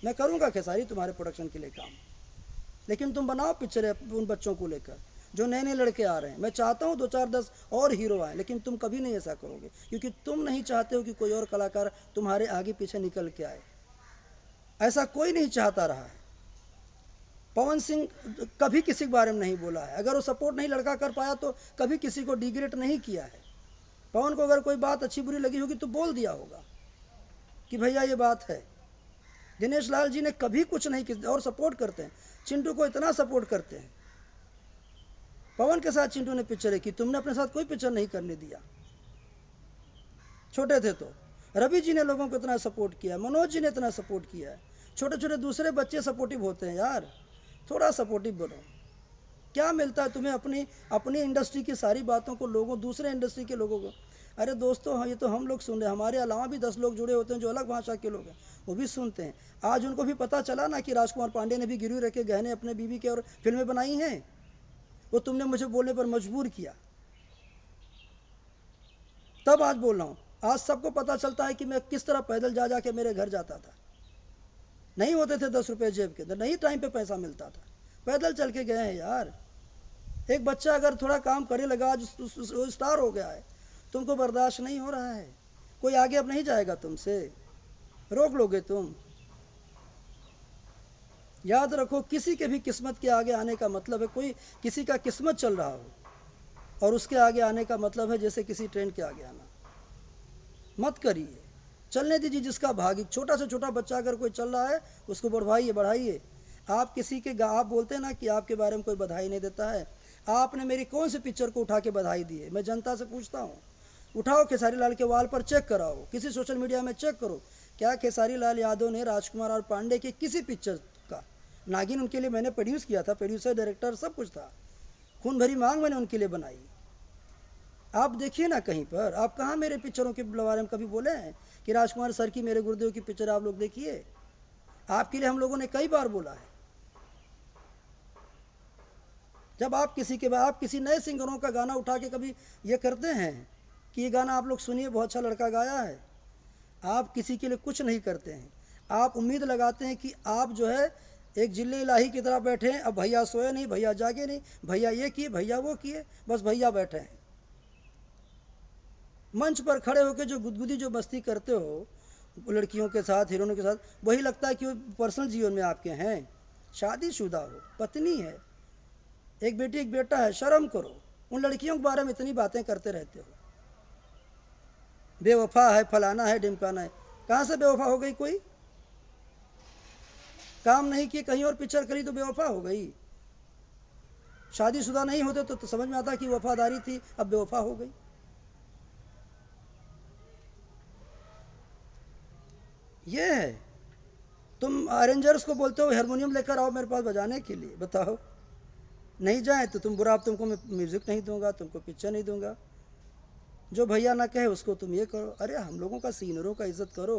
मैं करूंगा खेसारी तुम्हारे प्रोडक्शन के लिए काम, लेकिन तुम बनाओ पिक्चर उन बच्चों को लेकर जो नए नए लड़के आ रहे हैं, मैं चाहता हूँ 2-4-10 और हीरो आए, लेकिन तुम कभी नहीं ऐसा करोगे, क्योंकि तुम नहीं चाहते हो कि कोई और कलाकार तुम्हारे आगे पीछे निकल के आए, ऐसा कोई नहीं चाहता रहा है। पवन सिंह कभी किसी के बारे में नहीं बोला है, अगर वो सपोर्ट नहीं लड़का कर पाया तो कभी किसी को डिग्रेड नहीं किया है, पवन को अगर कोई बात अच्छी बुरी लगी होगी तो बोल दिया होगा कि भैया ये बात है, दिनेश लाल जी ने कभी कुछ नहीं किया और सपोर्ट करते हैं, चिंटू को इतना सपोर्ट करते हैं। पवन के साथ चिंटू ने पिक्चरें की, तुमने अपने साथ कोई पिक्चर नहीं करने दिया, छोटे थे तो। रवि जी ने लोगों को इतना सपोर्ट किया, मनोज जी ने इतना सपोर्ट किया है। छोटे छोटे दूसरे बच्चे सपोर्टिव होते हैं यार, थोड़ा सपोर्टिव बनो। क्या मिलता है तुम्हें अपनी अपनी इंडस्ट्री की सारी बातों को लोगों, दूसरे इंडस्ट्री के लोगों को? अरे दोस्तों, ये तो हम लोग सुन रहे हैं, हमारे अलावा भी 10 लोग जुड़े होते हैं जो अलग भाषा के लोग हैं, वो भी सुनते हैं। आज उनको भी पता चला ना कि राजकुमार पांडे ने भी गिरवी रखे गहने अपने बीवी के और फिल्में बनाई हैं। वो तुमने मुझे बोलने पर मजबूर किया, तब आज बोल रहा हूँ। आज सबको पता चलता है कि मैं किस तरह पैदल जा जाके मेरे घर जाता था। नहीं होते थे 10 रुपए जेब के अंदर, नहीं टाइम पे पैसा मिलता था, पैदल चल के गए हैं यार। एक बच्चा अगर थोड़ा काम करे लगा, आज स्टार हो गया है, तुमको बर्दाश्त नहीं हो रहा है, कोई आगे अब नहीं जाएगा तुमसे, रोक लोगे तुम। याद रखो, किसी के भी किस्मत के आगे आने का मतलब है कोई किसी का किस्मत चल रहा हो, और उसके आगे आने का मतलब है जैसे किसी ट्रेन के आगे आना। मत करिए, चलने दीजिए जिसका भाग्य। छोटा से छोटा बच्चा अगर कोई चल रहा है, उसको बढ़वाइए, बढ़ाइए। आप किसी के आप बोलते हैं ना कि आपके बारे में कोई बधाई नहीं देता है। आपने मेरी कौन सी पिक्चर को उठा के बधाई दी है? मैं जनता से पूछता हूँ, उठाओ खेसारी लाल के वाल पर चेक कराओ, किसी सोशल मीडिया में चेक करो, क्या खेसारी लाल यादव ने राजकुमार और पांडे के किसी पिक्चर का, नागिन उनके लिए मैंने प्रोड्यूस किया था, प्रोड्यूसर डायरेक्टर सब कुछ था, खून भरी मांग मैंने उनके लिए बनाई। आप देखिए ना कहीं पर, आप कहाँ मेरे पिक्चरों के बारे में कभी बोले हैं कि राजकुमार सर की, मेरे गुरुदेव की पिक्चर आप लोग देखिए? आपके लिए हम लोगों ने कई बार बोला है। जब आप किसी नए सिंगरों का गाना उठा के कभी ये करते हैं कि ये गाना आप लोग सुनिए, बहुत अच्छा लड़का गाया है, आप किसी के लिए कुछ नहीं करते हैं। आप उम्मीद लगाते हैं कि आप जो है एक जिले इलाही की तरह बैठे हैं, अब भैया सोए नहीं, भैया जागे नहीं, भैया ये किए, भैया वो किए, बस भैया बैठे हैं। मंच पर खड़े होकर जो गुदगुदी जो मस्ती करते हो लड़कियों के साथ, हीरोइनों के साथ, वही लगता है कि वो पर्सनल जीवन में आपके हैं। शादीशुदा हो, पत्नी है, एक बेटी एक बेटा है, शर्म करो। उन लड़कियों के बारे में इतनी बातें करते रहते हो, बेवफा है, फलाना है, ढिमकाना है। कहाँ से बेवफा हो गई? कोई काम नहीं किए, कहीं और पिक्चर करी तो बेवफा हो गई। शादीशुदा नहीं होते तो समझ में आता कि वफादारी थी, अब बेवफा हो गई। ये है। तुम अरेंजर्स को बोलते हो हारमोनियम लेकर आओ मेरे पास बजाने के लिए, बताओ, नहीं जाए तो तुम बुरा, अब तुमको मैं म्यूजिक नहीं दूंगा, तुमको पिक्चर नहीं दूंगा, जो भैया ना कहे उसको तुम ये करो। अरे हम लोगों का, सीनियरों का इज्जत करो,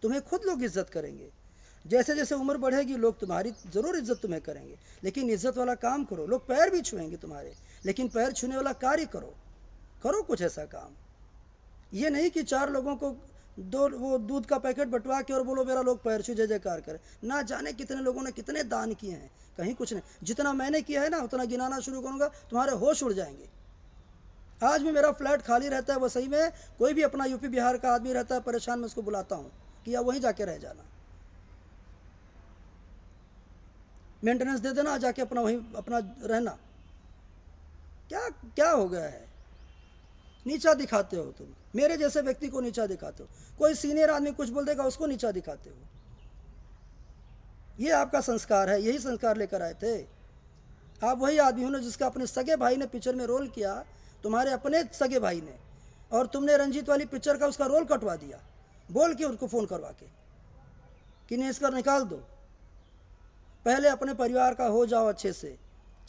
तुम्हें खुद लोग इज्जत करेंगे। जैसे जैसे उम्र बढ़ेगी लोग तुम्हारी जरूर इज्जत तुम्हें करेंगे, लेकिन इज्जत वाला काम करो। लोग पैर भी छुएंगे तुम्हारे, लेकिन पैर छूने वाला कार्य करो, करो कुछ ऐसा काम। ये नहीं कि 4 लोगों को वो दूध का पैकेट बंटवा के और बोलो मेरा लोग पैर छू जय जयकार करे। ना जाने कितने लोगों ने कितने दान किए हैं, कहीं कुछ नहीं। जितना मैंने किया है ना, उतना गिनाना शुरू करूंगा, तुम्हारे होश उड़ जाएंगे। आज भी मेरा फ्लैट खाली रहता है, वो सही में कोई भी अपना यूपी बिहार का आदमी रहता है परेशान, मैं उसको बुलाता हूँ कि या वहीं जाके रह जाना, मेंटेनेंस दे देना, जाके अपना वहीं अपना रहना। क्या क्या हो गया है? नीचा दिखाते हो तुम, मेरे जैसे व्यक्ति को नीचा दिखाते हो। कोई सीनियर आदमी कुछ बोल देगा, उसको नीचा दिखाते हो। ये आपका संस्कार है, यही संस्कार लेकर आए थे। आप वही आदमी हो ना जिसका अपने सगे भाई ने पिक्चर में रोल किया, तुम्हारे अपने सगे भाई ने, और तुमने रंजीत वाली पिक्चर का उसका रोल कटवा दिया, बोल के उनको फोन करवा के कि नहीं इसका निकाल दो। पहले अपने परिवार का हो जाओ अच्छे से,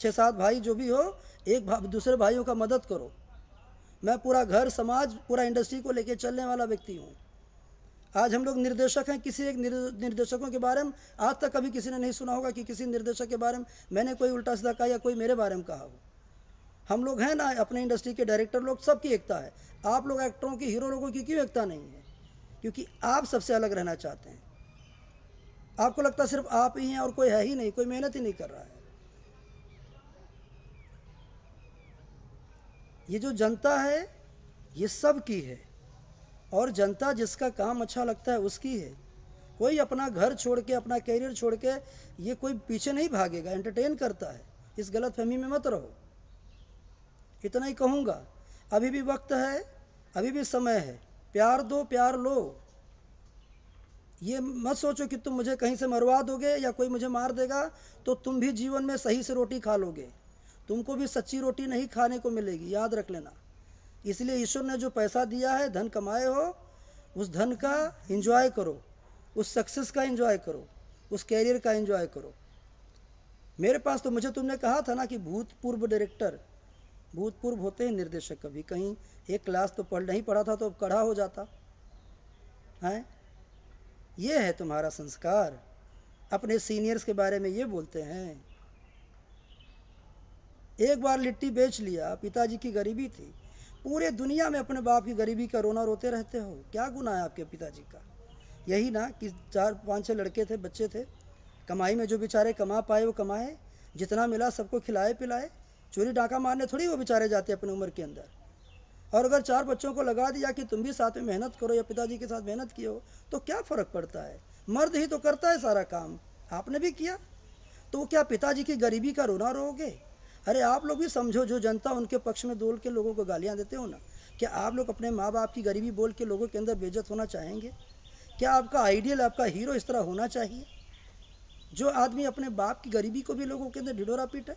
6-7 भाई जो भी हो, एक दूसरे भाइयों का मदद करो। मैं पूरा घर समाज पूरा इंडस्ट्री को लेके चलने वाला व्यक्ति हूँ। आज हम लोग निर्देशक हैं, किसी एक निर्देशकों के बारे में आज तक कभी किसी ने नहीं सुना होगा कि किसी निर्देशक के बारे में मैंने कोई उल्टा सीधा कहा या कोई मेरे बारे में कहा हो। हम लोग हैं ना अपने इंडस्ट्री के डायरेक्टर लोग, सबकी एकता है। आप लोग एक्टरों की, हीरो लोगों की क्यों एकता नहीं है? क्योंकि आप सबसे अलग रहना चाहते हैं। आपको लगता है सिर्फ आप ही हैं और कोई है ही नहीं, कोई मेहनत ही नहीं कर रहा है। ये जो जनता है ये सब की है, और जनता जिसका काम अच्छा लगता है उसकी है। कोई अपना घर छोड़ के, अपना कैरियर छोड़ के ये कोई पीछे नहीं भागेगा, एंटरटेन करता है। इस गलत फहमी में मत रहो। इतना ही कहूँगा, अभी भी वक्त है, अभी भी समय है, प्यार दो, प्यार लो। ये मत सोचो कि तुम मुझे कहीं से मरवा दोगे या कोई मुझे मार देगा तो तुम भी जीवन में सही से रोटी खा लोगे। तुमको भी सच्ची रोटी नहीं खाने को मिलेगी, याद रख लेना। इसलिए ईश्वर ने जो पैसा दिया है, धन कमाए हो, उस धन का एंजॉय करो, उस सक्सेस का एंजॉय करो, उस कैरियर का एंजॉय करो। मेरे पास तो, मुझे तुमने कहा था ना कि भूतपूर्व डायरेक्टर, भूतपूर्व होते हैं निर्देशक, कभी कहीं एक क्लास तो नहीं पढ़ा था तो कड़ा हो जाता है। ये है तुम्हारा संस्कार। अपने सीनियर्स के बारे में ये बोलते हैं। एक बार लिट्टी बेच लिया, पिताजी की गरीबी थी, पूरे दुनिया में अपने बाप की गरीबी का रोना रोते रहते हो। क्या गुनाह है आपके पिताजी का? यही ना कि 4-5-6 लड़के थे, बच्चे थे, कमाई में जो बेचारे कमा पाए वो कमाए, जितना मिला सबको खिलाए पिलाए। चोरी डाका मारने थोड़ी वो बेचारे जाते अपनी उम्र के अंदर। और अगर 4 बच्चों को लगा दिया कि तुम भी साथ में मेहनत करो या पिताजी के साथ मेहनत किए हो, तो क्या फ़र्क पड़ता है? मर्द ही तो करता है सारा काम, आपने भी किया, तो क्या पिताजी की गरीबी का रोना रोगे? अरे आप लोग भी समझो, जो जनता उनके पक्ष में बोल के लोगों को गालियां देते हो ना, क्या आप लोग अपने माँ बाप की गरीबी बोल के लोगों के अंदर बेइज्जत होना चाहेंगे? क्या आपका आइडियल, आपका हीरो इस तरह होना चाहिए, जो आदमी अपने बाप की गरीबी को भी लोगों के अंदर ढिढोरा पीटे?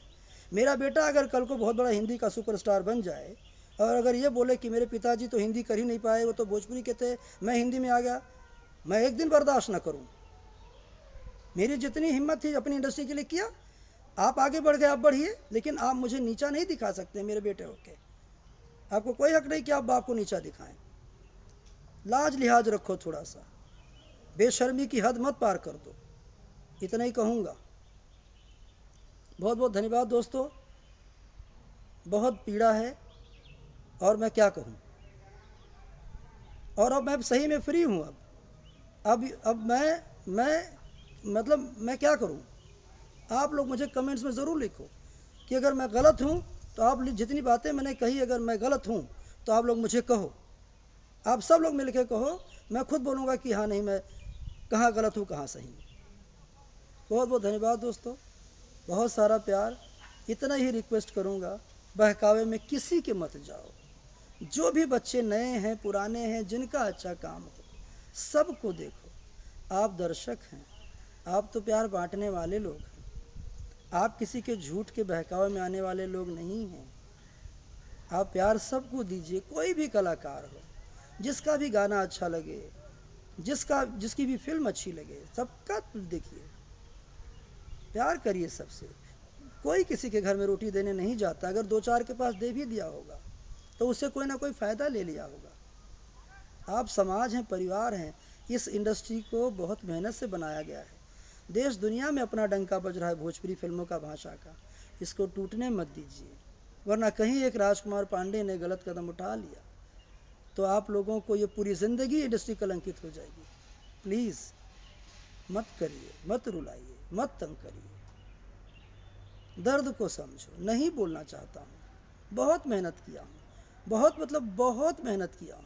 मेरा बेटा अगर कल को बहुत बड़ा हिंदी का सुपरस्टार बन जाए और अगर ये बोले कि मेरे पिताजी तो हिंदी कर ही नहीं पाए, वो तो भोजपुरी के थे, मैं हिंदी में आ गया, मैं एक दिन बर्दाश्त ना करूं। मेरी जितनी हिम्मत थी अपनी इंडस्ट्री के लिए किया, आप आगे बढ़ गए, आप बढ़िए, लेकिन आप मुझे नीचा नहीं दिखा सकते मेरे बेटे होके। आपको कोई हक नहीं कि आप बाप को नीचा दिखाएं। लाज लिहाज रखो थोड़ा सा, बेशर्मी की हद मत पार कर दो, इतना ही कहूँगा। बहुत बहुत धन्यवाद दोस्तों, बहुत पीड़ा है और मैं क्या कहूँ। और अब मैं सही में फ्री हूँ। अब मैं मतलब मैं क्या करूँ? आप लोग मुझे कमेंट्स में ज़रूर लिखो कि अगर मैं गलत हूँ तो आप जितनी बातें मैंने कही, अगर मैं गलत हूँ तो आप लोग मुझे कहो, आप सब लोग मिलकर कहो, मैं खुद बोलूँगा कि हाँ नहीं, मैं कहाँ गलत हूँ कहाँ सही हूँ। बहुत बहुत धन्यवाद दोस्तों, बहुत सारा प्यार। इतना ही रिक्वेस्ट करूँगा, बहकावे में किसी के मत जाओ। जो भी बच्चे नए हैं, पुराने हैं, जिनका अच्छा काम हो, सबको देखो। आप दर्शक हैं, आप तो प्यार बांटने वाले लोग हैं, आप किसी के झूठ के बहकावे में आने वाले लोग नहीं हैं। आप प्यार सबको दीजिए, कोई भी कलाकार हो, जिसका भी गाना अच्छा लगे, जिसकी भी फिल्म अच्छी लगे, सबका देखिए, प्यार करिए सबसे। कोई किसी के घर में रोटी देने नहीं जाता, अगर 2-4 के पास दे भी दिया होगा तो उससे कोई ना कोई फ़ायदा ले लिया होगा। आप समाज हैं, परिवार हैं। इस इंडस्ट्री को बहुत मेहनत से बनाया गया है, देश दुनिया में अपना डंका बज रहा है भोजपुरी फिल्मों का, भाषा का। इसको टूटने मत दीजिए, वरना कहीं एक राजकुमार पांडे ने गलत कदम उठा लिया तो आप लोगों को ये पूरी ज़िंदगी इंडस्ट्री कलंकित हो जाएगी। प्लीज़ मत करिए, मत रुलाइए, मत तंग करिए, दर्द को समझो। नहीं बोलना चाहता हूँ, बहुत मेहनत किया हूँ, बहुत मतलब बहुत मेहनत किया हूँ,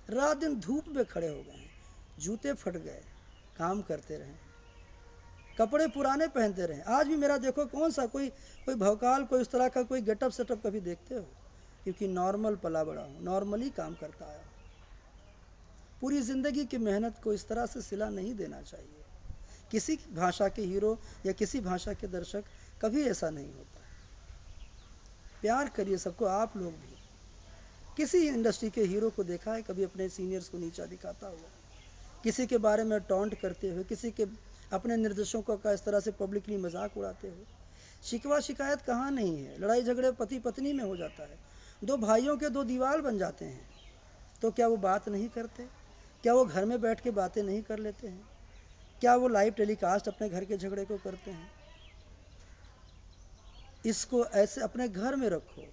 रात दिन धूप में खड़े हो गए, जूते फट गए, काम करते रहे, कपड़े पुराने पहनते रहे। आज भी मेरा देखो, कौन सा कोई भौकाल, कोई उस तरह का कोई गेटअप सेटअप कभी देखते हो? क्योंकि नॉर्मल पला बड़ा हूँ, नॉर्मली काम करता आया हूँ। पूरी ज़िंदगी की मेहनत को इस तरह से सिला नहीं देना चाहिए। किसी भाषा के हीरो या किसी भाषा के दर्शक, कभी ऐसा नहीं होता। प्यार करिए सबको। आप लोग भी किसी इंडस्ट्री के हीरो को देखा है कभी अपने सीनियर्स को नीचा दिखाता हुआ, किसी के बारे में टॉन्ट करते हुए, किसी के अपने निर्देशकों का इस तरह से पब्लिकली मजाक उड़ाते हुए? शिकवा शिकायत कहाँ नहीं है, लड़ाई झगड़े पति पत्नी में हो जाता है, 2 भाइयों के 2 दीवार बन जाते हैं, तो क्या वो बात नहीं करते? क्या वो घर में बैठ के बातें नहीं कर लेते हैं? क्या वो लाइव टेलीकास्ट अपने घर के झगड़े को करते हैं? इसको ऐसे अपने घर में रखो।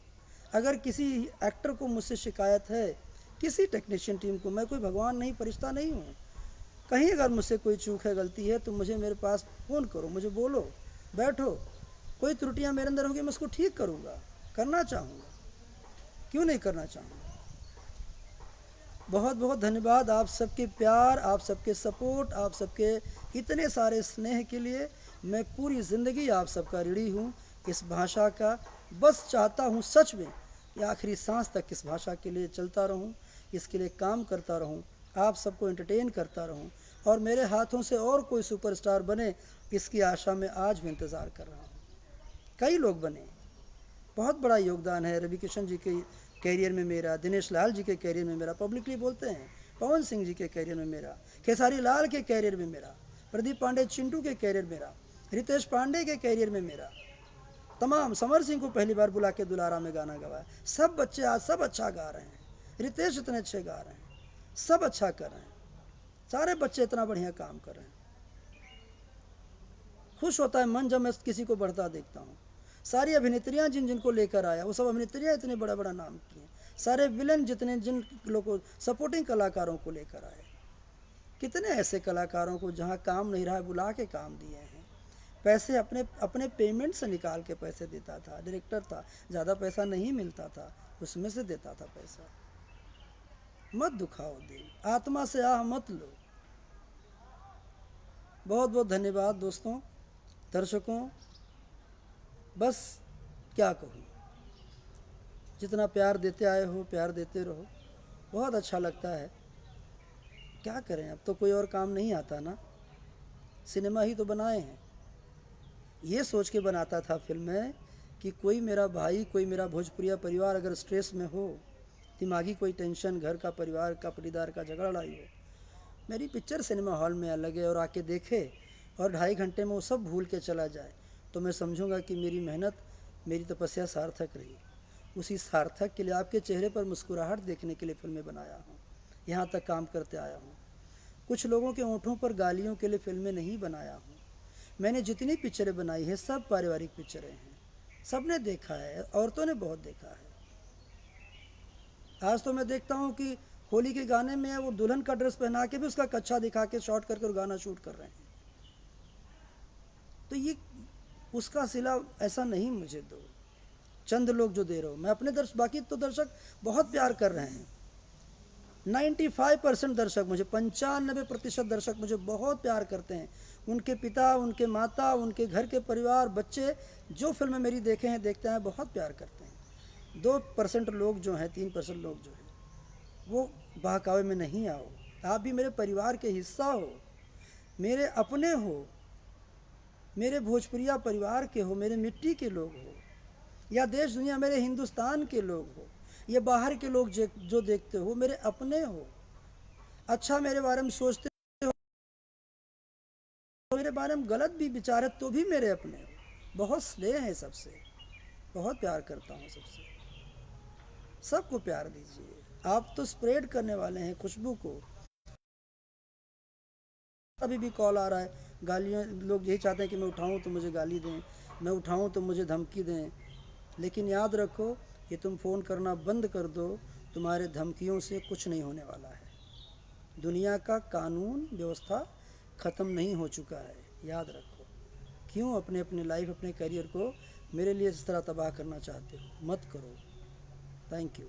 अगर किसी एक्टर को मुझसे शिकायत है, किसी टेक्नीशियन टीम को, मैं कोई भगवान नहीं, फरिश्ता नहीं हूँ, कहीं अगर मुझसे कोई चूक है, गलती है, तो मुझे मेरे पास फ़ोन करो, मुझे बोलो, बैठो, कोई त्रुटियां मेरे अंदर होंगी मैं उसको ठीक करूँगा, करना चाहूँगा, क्यों नहीं करना चाहूँगा। बहुत बहुत धन्यवाद आप सबके प्यार, आप सबके सपोर्ट, आप सबके इतने सारे स्नेह के लिए। मैं पूरी ज़िंदगी आप सबका ऋणी हूँ, इस भाषा का। बस चाहता हूँ सच में कि आखिरी सांस तक इस भाषा के लिए चलता रहूँ, इसके लिए काम करता रहूँ, आप सबको एंटरटेन करता रहूँ, और मेरे हाथों से और कोई सुपरस्टार बने, इसकी आशा में आज भी इंतज़ार कर रहा हूँ। कई लोग बने, बहुत बड़ा योगदान है रवि किशन जी के कैरियर में मेरा, दिनेश लाल जी के कैरियर में मेरा, पब्लिकली बोलते हैं, पवन सिंह जी के कैरियर में मेरा, खेसारी लाल के कैरियर में मेरा, प्रदीप पांडे चिंटू के कैरियर मेरा, रितेश पांडे के कैरियर में मेरा, तमाम, समर सिंह को पहली बार बुला के दुलारा में गाना गवाया। सब बच्चे आज सब अच्छा गा रहे हैं, रितेश इतने अच्छे गा रहे हैं, सब अच्छा कर रहे हैं, सारे बच्चे इतना बढ़िया काम कर रहे हैं। खुश होता है मन जब मैं किसी को बढ़ता देखता हूँ। सारी अभिनेत्रियां जिन जिनको लेकर आया, वो सब अभिनेत्रियां इतने बड़ा बड़ा नाम किए, सारे विलन जितने जिन लोगों सपोर्टिंग कलाकारों को लेकर आए, कितने ऐसे कलाकारों को जहाँ काम नहीं रहा बुला के काम दिए हैं। पैसे अपने अपने पेमेंट से निकाल के पैसे देता था, डायरेक्टर था, ज़्यादा पैसा नहीं मिलता था, उसमें से देता था पैसा। मत दुखाओ दिल, आत्मा से आह मत लो। बहुत बहुत धन्यवाद दोस्तों, दर्शकों, बस क्या कहूँ, जितना प्यार देते आए हो प्यार देते रहो, बहुत अच्छा लगता है। क्या करें, अब तो कोई और काम नहीं आता ना, सिनेमा ही तो बनाए हैं। ये सोच के बनाता था फिल्में कि कोई मेरा भाई, कोई मेरा भोजपुरिया परिवार अगर स्ट्रेस में हो, दिमागी कोई टेंशन, घर का, परिवार का, परिवार का झगड़ा लड़ाई हो, मेरी पिक्चर सिनेमा हॉल में लगे और आके देखे और 2.5 घंटे में वो सब भूल के चला जाए, तो मैं समझूंगा कि मेरी मेहनत, मेरी तपस्या सार्थक रही। उसी सार्थक के लिए, आपके चेहरे पर मुस्कुराहट देखने के लिए फिल्में बनाया हूँ, यहाँ तक काम करते आया हूँ। कुछ लोगों के ओंठों पर गालियों के लिए फिल्में नहीं बनाया हूँ। मैंने जितनी पिक्चरें बनाई है सब पारिवारिक पिक्चरें हैं, सबने देखा है, औरतों ने बहुत देखा है। आज तो मैं देखता हूँ कि होली के गाने में वो दुल्हन का ड्रेस पहना के भी उसका कच्छा दिखा के शॉर्ट करके गाना शूट कर रहे हैं। तो ये उसका सिला ऐसा नहीं मुझे दो, चंद लोग जो दे रहे हो, मैं अपने दर्शक, बाकी तो दर्शक बहुत प्यार कर रहे हैं। 95% दर्शक मुझे, 95% दर्शक मुझे बहुत प्यार करते हैं। उनके पिता, उनके माता, उनके घर के परिवार, बच्चे जो फिल्में मेरी देखे हैं, देखते हैं, बहुत प्यार करते हैं। 2% लोग जो हैं, 3% लोग जो हैं, वो बहकावे में नहीं आओ। आप भी मेरे परिवार के हिस्सा हो, मेरे अपने हो, मेरे भोजपुरिया परिवार के हो, मेरे मिट्टी के लोग हो, या देश दुनिया मेरे हिंदुस्तान के लोग हो, ये बाहर के लोग जो देखते हो, मेरे अपने हो, अच्छा मेरे बारे में सोचते हो, मेरे बारे में गलत भी विचारे तो भी मेरे अपने हो। बहुत स्नेह है सबसे, बहुत प्यार करता हूँ सबसे, सबको प्यार दीजिए। आप तो स्प्रेड करने वाले हैं खुशबू को। अभी भी कॉल आ रहा है, गालियाँ, लोग यही चाहते हैं कि मैं उठाऊँ तो मुझे गाली दें, मैं उठाऊँ तो मुझे धमकी दें। लेकिन याद रखो, ये तुम फ़ोन करना बंद कर दो, तुम्हारे धमकियों से कुछ नहीं होने वाला है। दुनिया का कानून व्यवस्था ख़त्म नहीं हो चुका है, याद रखो। क्यों अपने अपने लाइफ, अपने करियर को मेरे लिए इस तरह तबाह करना चाहते हो? मत करो। Thank you.